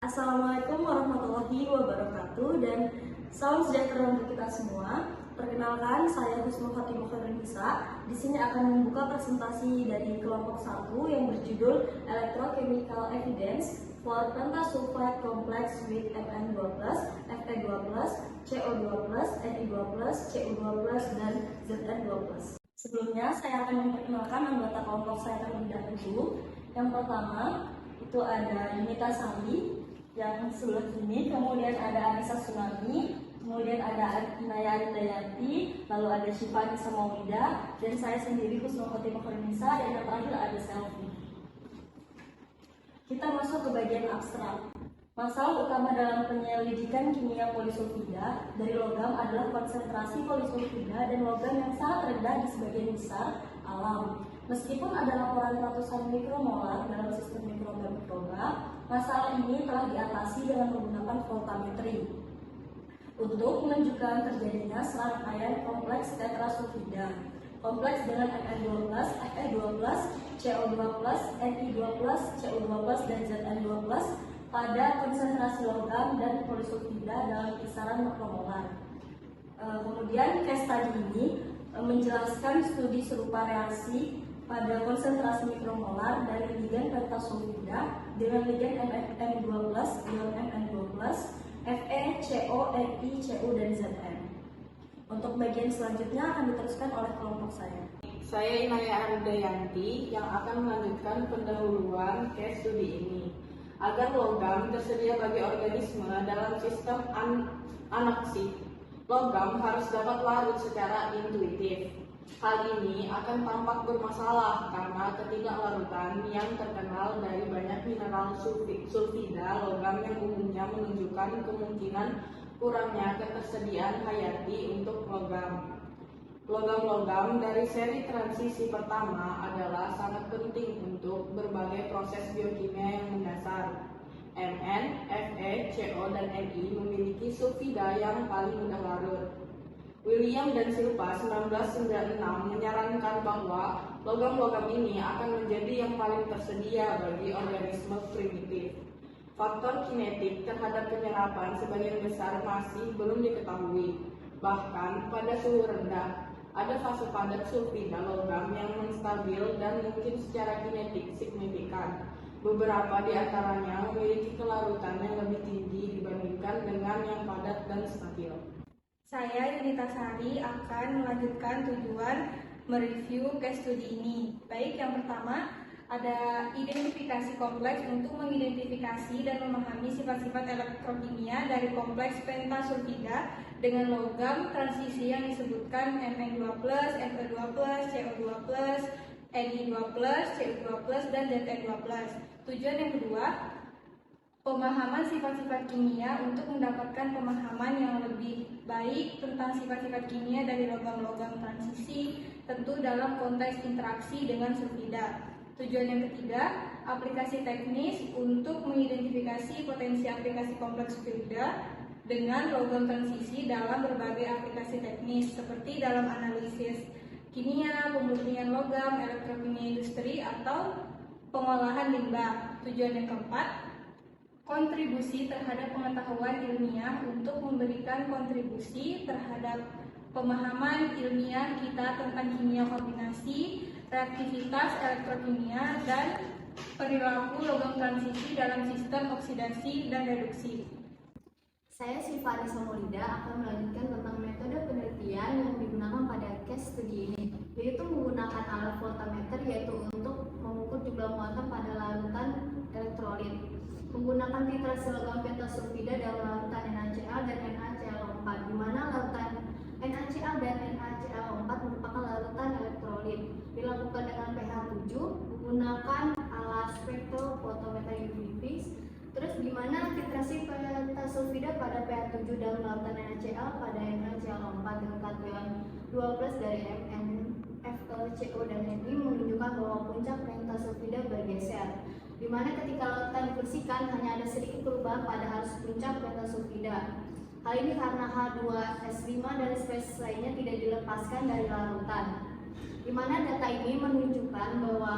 Assalamualaikum warahmatullahi wabarakatuh dan salam sejahtera untuk kita semua. Perkenalkan, saya Husnul Khotimah Khairunisa. Di sini akan membuka presentasi dari kelompok 1 yang berjudul Electrochemical Evidence for Pentasulfide Complex with Mn2+, Fe2+, CO2+, Ni2+, Cu2+, dan Zn2+. Sebelumnya, saya akan memperkenalkan anggota kelompok saya terlebih dahulu. Yang pertama, itu ada Yunita Sari yang sebelah sini, kemudian ada Anissa Sunami, kemudian ada Inaya Aridayanti, lalu ada Syifa Nisa Maulida, dan saya sendiri Husnul Khotimah Khairunisa, dan yang terakhir ada Selfie. Kita masuk ke bagian abstrak. Masalah utama dalam penyelidikan kimia polisulfida dari logam adalah konsentrasi polisulfida dan logam yang sangat rendah di sebagian besar alam. Meskipun ada laporan ratusan mikromolar dalam sistem mikroba, masalah ini telah diatasi dengan menggunakan voltametri untuk menunjukkan terjadinya serangkaian kompleks tetrasulfida. Kompleks dengan Mn2+, Fe2+, CO2+, Ni2+, Cu2+, dan Zn2+, pada konsentrasi logam dan polisulfida dalam kisaran makromolar. Kemudian case study ini menjelaskan studi serupa reaksi pada konsentrasi mikromolar dari ligan pentasulfida dengan ligan Mn2+, dengan Mn2+, Fe, Co, Ni, Cu, dan Zn. Untuk bagian selanjutnya akan diteruskan oleh kelompok saya. Saya Inaya Aridayanti yang akan melanjutkan pendahuluan case studi ini. Agar logam tersedia bagi organisme dalam sistem anaksik, logam harus dapat larut secara intuitif. Hal ini akan tampak bermasalah karena ketidaklarutan yang terkenal dari banyak mineral sulfida logam yang umumnya menunjukkan kemungkinan kurangnya ketersediaan hayati untuk logam. Logam-logam dari seri transisi pertama adalah sangat penting untuk berbagai proses biokimia yang mendasar. Mn, Fe, Co, dan Ni memiliki sulfida yang paling mudah larut. William dan Silva 1996 menyarankan bahwa logam-logam ini akan menjadi yang paling tersedia bagi organisme primitif. Faktor kinetik terhadap penyerapan sebagian besar masih belum diketahui. Bahkan pada suhu rendah, ada fase padat sulfida logam yang menstabil dan mungkin secara kinetik signifikan. Beberapa di antaranya memiliki kelarutan yang lebih tinggi dibandingkan dengan yang padat dan stabil. Saya Yunita Sari akan melanjutkan tujuan mereview case studi ini. Baik, yang pertama ada identifikasi kompleks untuk mengidentifikasi dan memahami sifat-sifat elektrokimia dari kompleks pentasulfida dengan logam transisi yang disebutkan Mn2+, Fe2+, Co2+, Ni2+, Cu2+, dan Zn2+. Tujuan yang kedua, pemahaman sifat-sifat kimia untuk mendapatkan pemahaman yang lebih baik tentang sifat-sifat kimia dari logam-logam transisi, tentu dalam konteks interaksi dengan sulfida. Tujuan yang ketiga, aplikasi teknis untuk mengidentifikasi potensi aplikasi kompleks sulfida dengan logam transisi dalam berbagai aplikasi teknis seperti dalam analisis kimia, pemurnian logam, elektrokimia industri, atau pengolahan limbah. Tujuan yang keempat, kontribusi terhadap pengetahuan ilmiah untuk memberikan kontribusi terhadap pemahaman ilmiah kita tentang kimia kombinasi, reaktivitas elektrokimia, dan perilaku logam transisi dalam sistem oksidasi dan reduksi. Saya Syifa Nisa Maulida akan melanjutkan tentang metode penelitian yang digunakan pada case studi ini, yaitu menggunakan alat voltameter yaitu untuk mengukur jumlah muatan pada larutan elektrolit. Menggunakan titrasi logam pentasulfida dalam larutan NaCl dan NaCl4, di mana larutan NaCl dan NaCl4 merupakan larutan elektrolit. Dilakukan dengan pH 7 menggunakan alat spektrofotometer UV vis. Terus di mana titrasi pentasulfida pada pH 7 dalam larutan NaCl pada NaCl4 dengan katuan 12 dari Mn, Fe, Co, dan Ni menunjukkan bahwa puncak pentasulfida bergeser, di mana ketika larutan dibersihkan hanya ada sedikit perubahan pada arus puncak pentasulfida. Hal ini karena H2S5 dan spesies lainnya tidak dilepaskan dari larutan, di mana data ini menunjukkan bahwa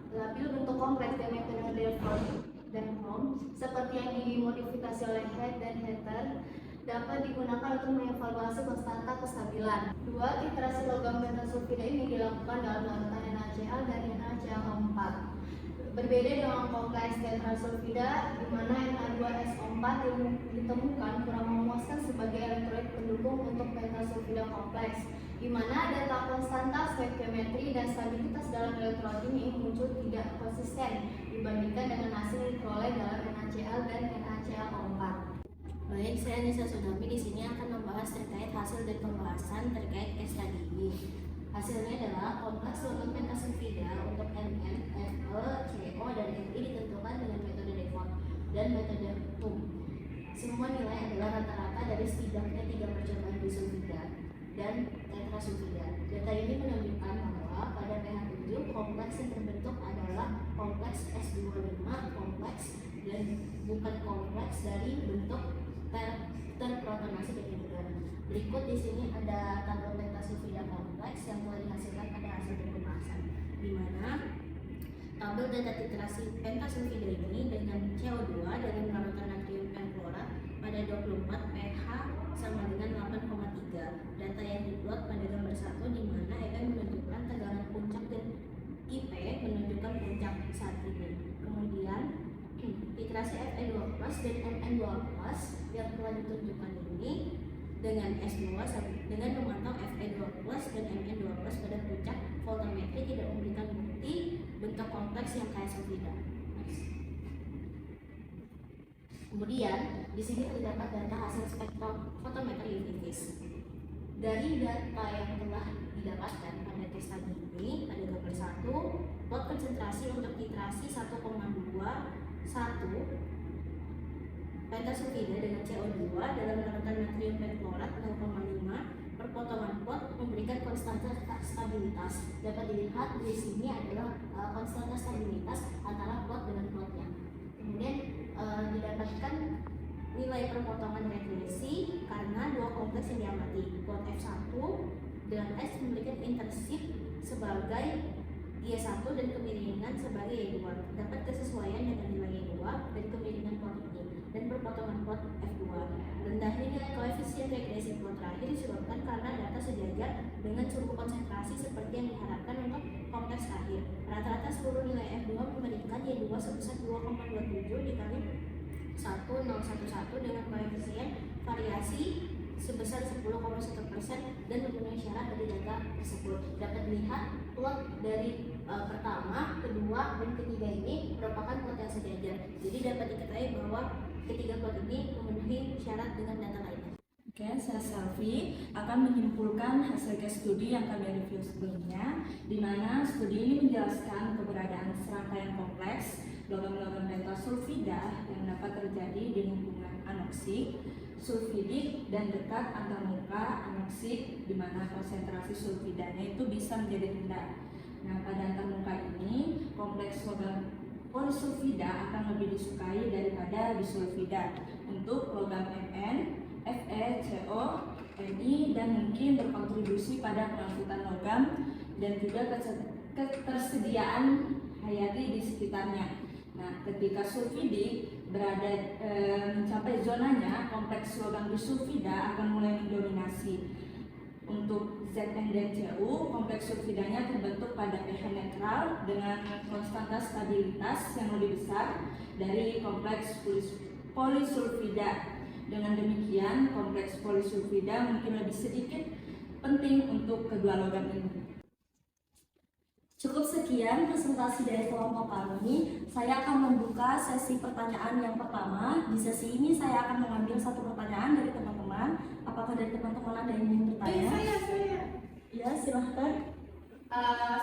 labil bentuk kompleks dan metode dan home seperti yang dimodifikasi oleh head dan header dapat digunakan untuk mengevaluasi konstanta kestabilan. 2. Titrasi logam pentasulfida ini dilakukan dalam larutan NaCl dan NaClO4. Berbeda dengan kompleks tetrasulfida, di mana Na2SO4 ditemukan kurang memuaskan sebagai elektrolit pendukung untuk pentasulfida kompleks, di mana data konstanta stoikiometri dan stabilitas dalam elektrolit ini muncul tidak konsisten dibandingkan dengan hasil yang diperoleh dalam NaCl dan NaClO4. Baik, saya Nisa Sudami di sini akan membahas terkait hasil dan pembahasan terkait case study ini. Hasilnya adalah kompleks logam pentasulfida untuk Mn, Fe, Co, dan Mi ditentukan dengan metode Devon dan metode TUM. Semua nilai adalah rata-rata dari setidaknya 3 percobaan bisulfida dan tetrasulfida. Data ini menunjukkan bahwa pada pH 7 kompleks yang terbentuk adalah kompleks S25 kompleks dan bukan kompleks dari bentuk terprotonasi dari udara. Berikut di sini ada tabel pentasulfida kompleks yang telah dihasilkan pada hasil pembahasan, di mana tabel data titrasi pentasulfida ini dengan CO2 dari larutan natrium penfluorat pada 24 pH sama dengan 8,3. Data yang diplot pada gambar 1 di mana Fn menunjukkan tegangan puncak dan IP menunjukkan puncak saat ini. Kemudian titrasi Fe2+ dan Mn2+ yang telah ditunjukkan ini dengan S2 dengan memantau Fe2+ dan Mn2+ pada puncak voltametri tidak memberikan bukti bentuk kompleks yang kayak sulfida. Kemudian di sini terdapat data hasil spektrofotometri UV-Vis. Dari data yang telah didapatkan pada case study ini, pada gambar 1, plot konsentrasi untuk titrasi 1,21 pentasulfida dengan CO2 dalam larutan natrium perfluorat 0,5 per potongan plot memberikan konstanta stabilitas. Dapat dilihat di sini adalah konstanta stabilitas antara plot dengan plotnya. Kemudian didapatkan nilai perpotongan regresi karena dua kompleks yang diamati. Plot F1 dengan S memberikan intersip sebagai Y1 dan kemiringan sebagai Y2. Dapat kesesuaian dengan nilai Y2 dari kemiringan plot ini dan perpotongan plot F2. Rendahnya nilai koefisien regresi plot terakhir disebabkan karena data sejajar dengan suhu konsentrasi seperti yang diharapkan untuk kompleks terakhir. Rata-rata seluruh nilai F2 memberikan Y2 sebesar 2,27 dikali 1011 dengan koefisien variasi sebesar 10,1% dan memenuhi syarat dari data tersebut. Dapat dilihat plot dari pertama, kedua, dan ketiga ini merupakan plot yang sejajar. Jadi dapat diketahui bahwa ketiga plot ini memenuhi syarat dengan data lainnya. Oke, saya Selvi akan menyimpulkan hasil case studi yang kami review sebelumnya, di mana studi ini menjelaskan keberadaan serangkaian kompleks logam-logam pentasulfida yang dapat terjadi di lingkungan anoksik, sulfidik, dan dekat antarmuka anoksik, di mana konsentrasi sulfidanya itu bisa menjadi rendah. Nah, pada antarmuka ini kompleks logam polisulfida akan lebih disukai daripada bisulfida untuk logam Mn, Fe, Co, Mi, dan mungkin berkontribusi pada pengangkutan logam dan juga ketersediaan hayati di sekitarnya. Nah, ketika sulfidik berada mencapai zonanya, kompleks logam bisulfida akan mulai mendominasi. Untuk Zn dan Cu, kompleks sulfidanya terbentuk pada pH netral dengan konstanta stabilitas yang lebih besar dari kompleks polisulfida. Dengan demikian, kompleks polisulfida mungkin lebih sedikit penting untuk kedua logam ini. Cukup sekian presentasi dari kelompok kami. Saya akan membuka sesi pertanyaan yang pertama. Di sesi ini saya akan mengambil satu pertanyaan dari teman-teman. Apakah dari teman-teman ada yang ingin bertanya? Saya. Ya, silahkan.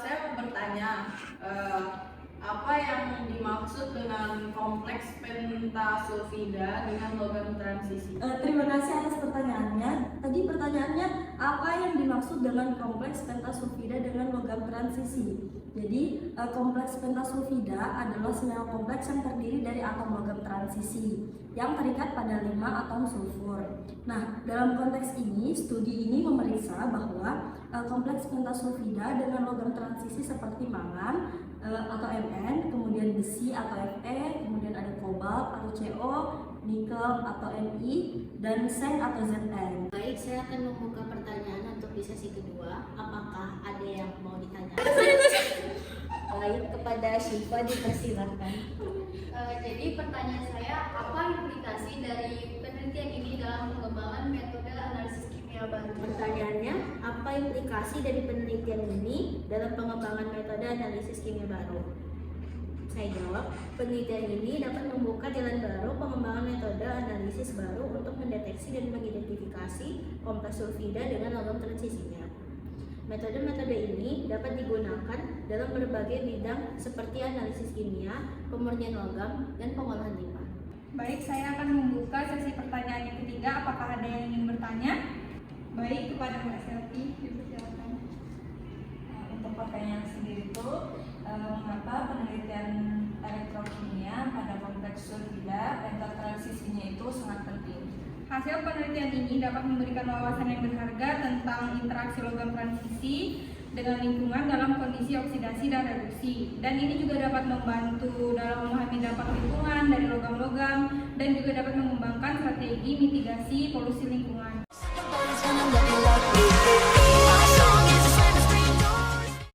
Saya mau bertanya, apa yang dimaksud dengan kompleks pentasulfida dengan logam transisi? Terima kasih atas pertanyaannya. Tadi pertanyaannya, apa yang dimaksud dengan kompleks pentasulfida dengan logam transisi? Jadi, kompleks pentasulfida adalah senyawa kompleks yang terdiri dari atom logam transisi yang terikat pada 5 atom sulfur. Nah, dalam konteks ini, studi ini memeriksa bahwa kompleks pentasulfida dengan logam transisi seperti mangan, atau Mn, kemudian besi atau Fe, kemudian ada kobalt atau Co, nikel atau Ni, dan Zn atau Zn. Baik, saya akan membuka pertanyaan untuk di sesi kedua. Apakah ada yang mau ditanya? Baik, kepada Syifa dipersilakan. Jadi pertanyaan saya, apa implikasi dari penelitian ini dalam pengembangan metode analisis kimia baru? Pertanyaannya, apa implikasi dari penelitian ini dalam pengembangan metode analisis kimia baru? Saya jawab, penelitian ini dapat membuka jalan baru pengembangan metode analisis baru untuk mendeteksi dan mengidentifikasi kompleks sulfida dengan logam transisinya. Metode-metode ini dapat digunakan dalam berbagai bidang seperti analisis kimia, pemurnian logam, dan pengolahan limbah. Baik, saya akan membuka sesi pertanyaan yang ketiga. Apakah ada yang ingin bertanya? Baik, kepada Mbak Selvi, dipersilakan. Untuk pertanyaan sendiri itu, mengapa penelitian elektrokimia pada kompleks sulfida dan transisinya itu sangat penting? Hasil penelitian ini dapat memberikan wawasan yang berharga tentang interaksi logam transisi dengan lingkungan dalam kondisi oksidasi dan reduksi. Dan ini juga dapat membantu dalam memahami dampak lingkungan dari logam-logam dan juga dapat mengembangkan strategi mitigasi polusi lingkungan.